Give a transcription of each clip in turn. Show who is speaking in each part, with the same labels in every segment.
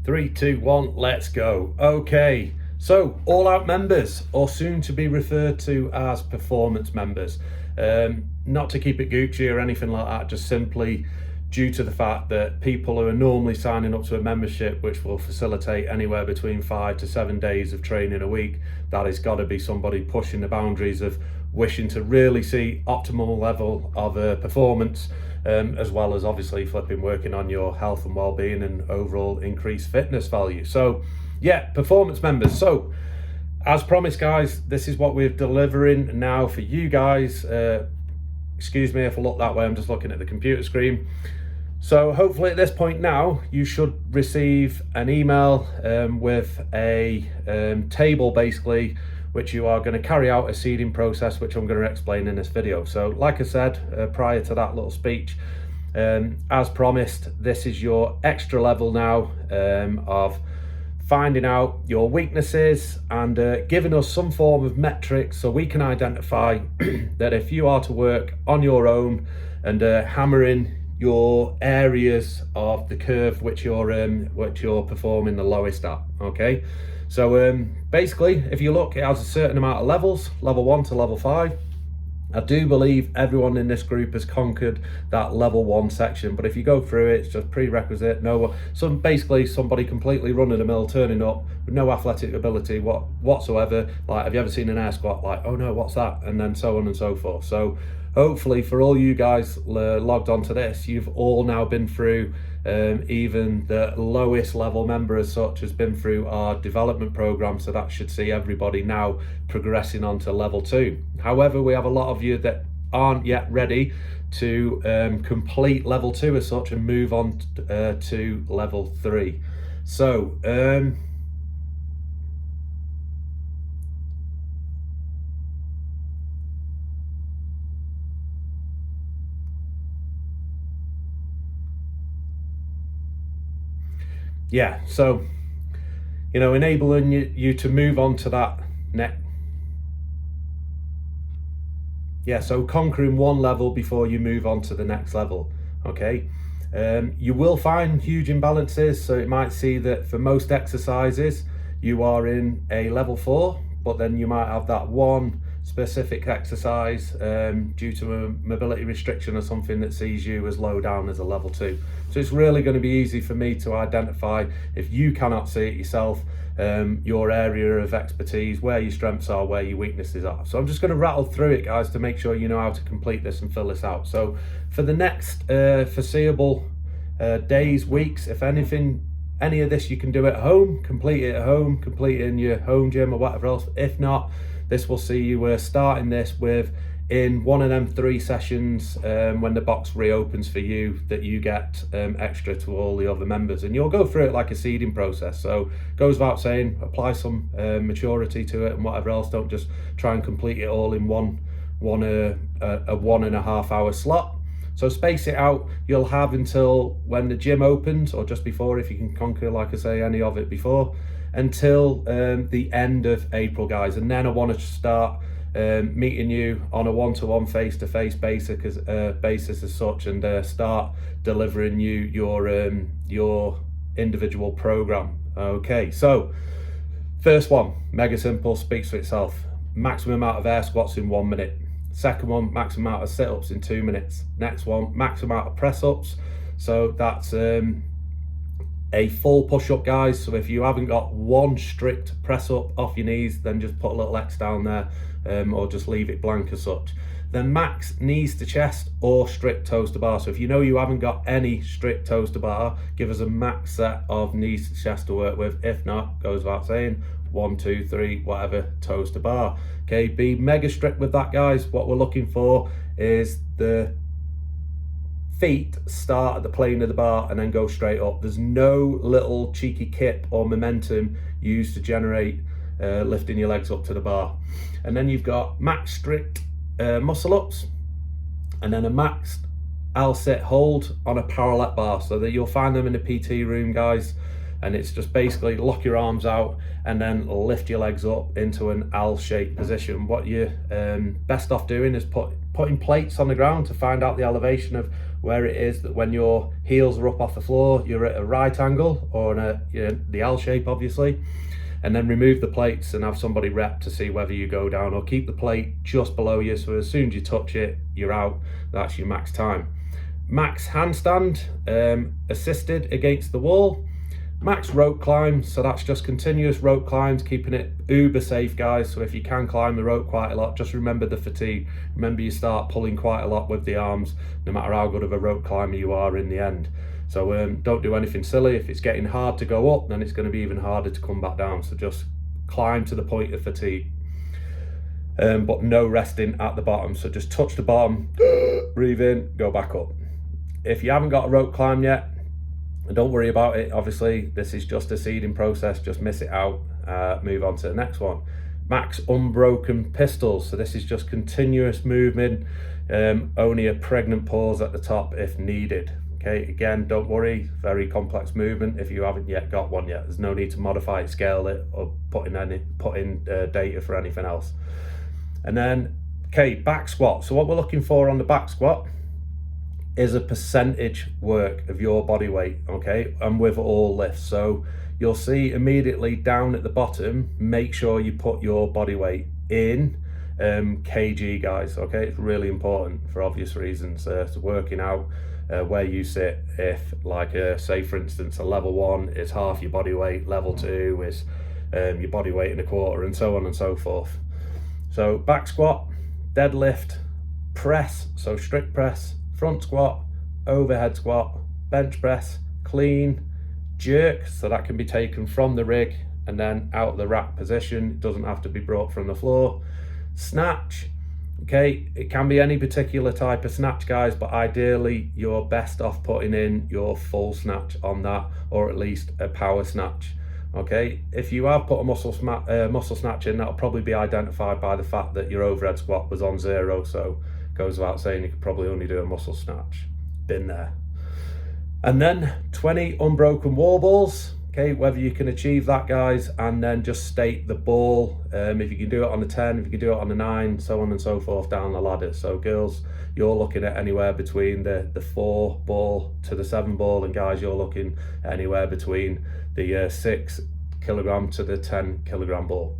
Speaker 1: 3, 2, 1, let's go. Okay, so all out members, or soon to be referred to as performance members. Not to keep it Gucci or anything like that, just simply due to the fact that people who are normally signing up to a membership, which will facilitate anywhere between 5 to 7 days of training a week, that has got to be somebody pushing the boundaries of wishing to really see optimal level of performance, as well as obviously working on your health and well-being and overall increased fitness value. So yeah, performance members. So as promised, guys, this is what we're delivering now for you guys. Excuse me if I look that way, I'm just looking at the computer screen. So hopefully at this point now, you should receive an email with a table basically, which you are going to carry out a seeding process, which I'm going to explain in this video. So like I said, prior to that little speech, as promised, this is your extra level now of finding out your weaknesses and giving us some form of metrics so we can identify that if you are to work on your own and hammering your areas of the curve which you're performing the lowest at. Okay, so basically if you look, it has a certain amount of levels, level 1 to level 5. I do believe everyone in this group has conquered that level 1 section, but if you go through it, it's just prerequisite. Basically somebody completely running the mill, turning up with no athletic ability whatsoever. Like, have you ever seen an air squat? Like, oh no, what's that? And then so on and so forth. So hopefully for all you guys logged onto this, you've all now been through, even the lowest level member as such has been through our development program, so that should see everybody now progressing on to level 2. However, we have a lot of you that aren't yet ready to complete level 2 as such and move on to level 3. So yeah, so enabling you to move on to that next. Yeah, so conquering one level before you move on to the next level. Okay, you will find huge imbalances, so it might see that for most exercises you are in a level 4, but then you might have that one specific exercise due to a mobility restriction or something that sees you as low down as a level 2. So it's really going to be easy for me to identify, if you cannot see it yourself, your area of expertise, where your strengths are, where your weaknesses are. So I'm just going to rattle through it, guys, to make sure you know how to complete this and fill this out. So for the next foreseeable days, weeks, if anything, any of this you can do at home, complete it at home, complete it in your home gym or whatever else. If not, this will see you starting this in one of them 3 sessions when the box reopens for you, that you get extra to all the other members, and you'll go through it like a seeding process. So goes without saying, apply some maturity to it and whatever else. Don't just try and complete it all in a 1.5 hour slot. So space it out. You'll have until when the gym opens, or just before, if you can conquer, like I say, any of it before, until the end of April, guys. And then I want to start meeting you on a one-to-one face-to-face basis as such, and start delivering you your individual program. Okay, so first one, mega simple, speaks for itself. Maximum amount of air squats in 1 minute. Second one, maximum amount of sit-ups in 2 minutes. Next one, maximum amount of press-ups. So that's a full push-up, guys. So if you haven't got one strict press-up off your knees, then just put a little X down there, or just leave it blank as such. Then max knees to chest or strict toes to bar. So if you know you haven't got any strict toes to bar, give us a max set of knees to chest to work with. If not, goes without saying, 1, 2, 3, whatever, toes to bar. Okay, be mega strict with that, guys. What we're looking for is the feet start at the plane of the bar and then go straight up. There's no little cheeky kip or momentum used to generate lifting your legs up to the bar. And then you've got max strict muscle ups, and then a max L-sit hold on a parallel bar. So that you'll find them in the PT room, guys, and it's just basically lock your arms out and then lift your legs up into an L-shaped position. What you're best off doing is putting plates on the ground to find out the elevation of where it is that when your heels are up off the floor, you're at a right angle or the L shape, obviously. And then remove the plates and have somebody rep to see whether you go down, or keep the plate just below you, so as soon as you touch it, you're out. That's your max time. Max handstand, assisted against the wall. Max rope climb, so that's just continuous rope climbs, keeping it uber safe, guys. So if you can climb the rope quite a lot, just remember the fatigue. Remember, you start pulling quite a lot with the arms, no matter how good of a rope climber you are in the end. So don't do anything silly. If it's getting hard to go up, then it's going to be even harder to come back down. So just climb to the point of fatigue, but no resting at the bottom. So just touch the bottom, breathe in, go back up. If you haven't got a rope climb yet, don't worry about it. Obviously, this is just a seeding process. Just miss it out, move on to the next one. Max unbroken pistols. So this is just continuous movement, only a pregnant pause at the top if needed. Okay, again, don't worry, very complex movement. If you haven't yet got one yet, there's no need to modify it, scale it, or put in data for anything else. And then, okay, back squat. So what we're looking for on the back squat is a percentage work of your body weight, okay, and with all lifts. So you'll see immediately down at the bottom, make sure you put your body weight in kg, guys, okay? It's really important for obvious reasons. So working out where you sit, if like say for instance a level 1 is half your body weight, level 2 is your body weight in a quarter, and so on and so forth. So back squat, deadlift, press, so strict press, front squat, overhead squat, bench press, clean, jerk, so that can be taken from the rig and then out of the rack position. It doesn't have to be brought from the floor. Snatch, okay, it can be any particular type of snatch, guys, but ideally you're best off putting in your full snatch on that, or at least a power snatch. Okay, if you have put a muscle snatch in, that'll probably be identified by the fact that your overhead squat was on 0, so it goes without saying you could probably only do a muscle snatch. Been there. And then 20 unbroken wall balls. Okay, whether you can achieve that, guys, and then just state the ball. If you can do it on the 10, if you can do it on the 9, so on and so forth down the ladder. So girls, you're looking at anywhere between the 4 ball to the 7 ball, and guys, you're looking anywhere between the 6 kilogram to the 10 kilogram ball.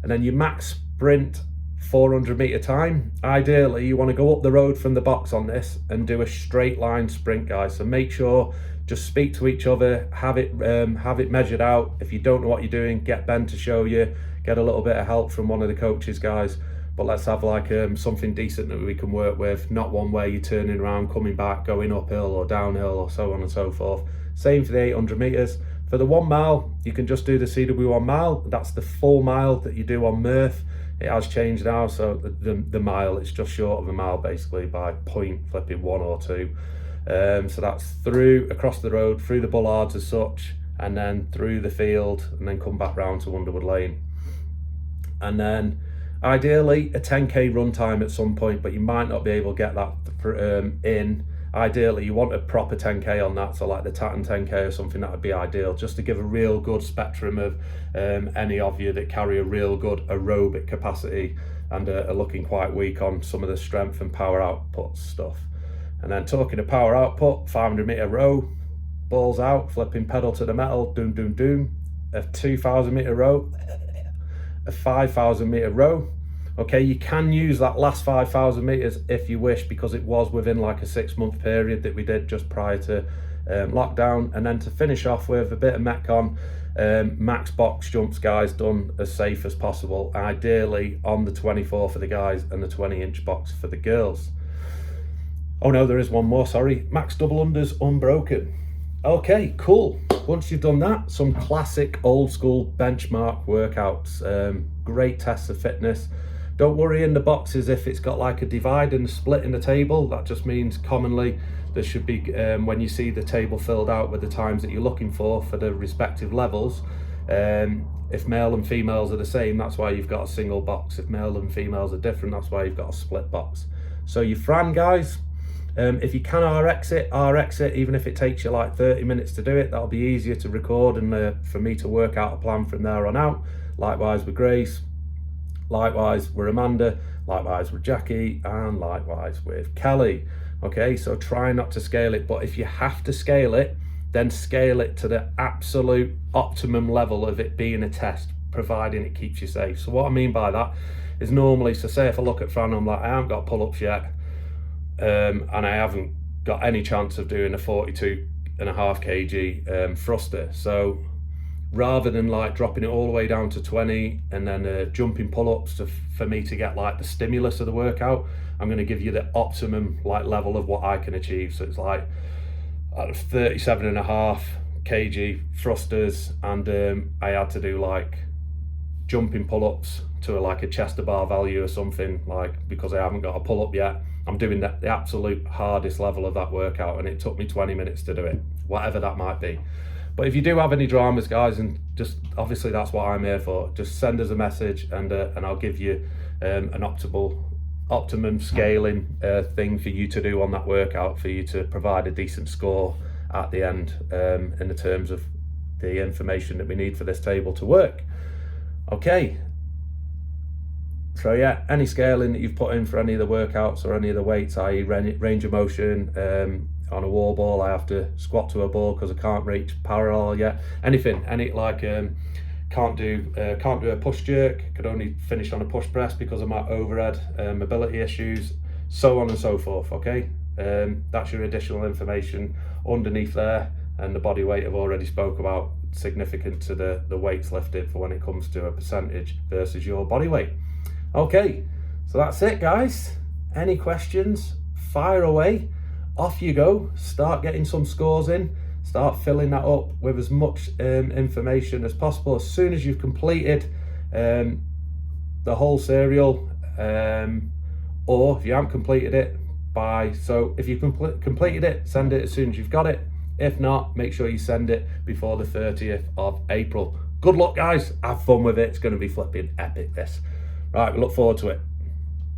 Speaker 1: And then your max sprint 400 meter time. Ideally, you want to go up the road from the box on this and do a straight line sprint, guys. So make sure, just speak to each other, have it measured out. If you don't know what you're doing, get Ben to show you, get a little bit of help from one of the coaches, guys. But let's have like something decent that we can work with, not one where you're turning around, coming back, going uphill or downhill or so on and so forth. Same for the 800 meters. For the 1 mile, you can just do the CW1 mile. That's the full mile that you do on Murph. It has changed now, so the mile, it's just short of a mile basically by flipping 1 or 2. So that's through, across the road, through the bollards as such, and then through the field, and then come back round to Underwood Lane. And then ideally a 10k run time at some point, but you might not be able to get that in. Ideally you want a proper 10k on that, so like the Tatton 10k or something, that would be ideal, just to give a real good spectrum of any of you that carry a real good aerobic capacity and are looking quite weak on some of the strength and power output stuff. And then talking of power output, 500 meter row, balls out, flipping pedal to the metal, doom doom doom, a 2,000 meter row, a 5,000 meter row. Okay, you can use that last 5,000 meters if you wish, because it was within like a 6-month period that we did just prior to lockdown. And then to finish off with a bit of Metcon, max box jumps, guys, done as safe as possible, ideally on the 24 for the guys and the 20-inch box for the girls. Oh no, there is one more, sorry. Max double unders unbroken. Okay, cool. Once you've done that, some classic old school benchmark workouts. Great tests of fitness. Don't worry in the boxes if it's got like a divide and a split in the table. That just means commonly there should be, when you see the table filled out with the times that you're looking for the respective levels, if male and females are the same, that's why you've got a single box. If male and females are different, that's why you've got a split box. So your Fran, guys, if you can RX it, even if it takes you like 30 minutes to do it, that'll be easier to record and for me to work out a plan from there on out. Likewise with Grace. likewise with Amanda, likewise with Jackie, and likewise with Kelly. Okay, so try not to scale it, but if you have to scale it, then scale it to the absolute optimum level of it being a test, providing it keeps you safe. So what I mean by that is normally, so say if I look at Fran, I'm like, I haven't got pull-ups yet, and I haven't got any chance of doing a 42.5 kg thruster. So rather than like dropping it all the way down to 20 and then jumping pull-ups for me to get like the stimulus of the workout, I'm going to give you the optimum like level of what I can achieve. So it's like out of 37.5 kg thrusters, and I had to do like jumping pull-ups to like a chest to bar value or something, like, because I haven't got a pull-up yet. I'm doing the absolute hardest level of that workout, and it took me 20 minutes to do it, whatever that might be. But if you do have any dramas, guys, and just obviously that's what I'm here for, just send us a message, and I'll give you an optimum scaling thing for you to do on that workout, for you to provide a decent score at the end in the terms of the information that we need for this table to work. Okay, so yeah, any scaling that you've put in for any of the workouts or any of the weights, i.e. range of motion, on a wall ball, I have to squat to a ball because I can't reach parallel yet. Anything, any like can't do a push jerk, could only finish on a push press because of my overhead mobility issues, so on and so forth. Okay, that's your additional information underneath there, and the body weight I've already spoke about, significant to the weights lifted for when it comes to a percentage versus your body weight. Okay, so that's it, guys. Any questions? Fire away. Off you go, start getting some scores in, start filling that up with as much information as possible. As soon as you've completed the whole serial, or if you haven't completed it, so if you've completed it, send it as soon as you've got it. If not, make sure you send it before the 30th of April. Good luck, guys, have fun with it, it's going to be flipping epic this. Right, we look forward to it.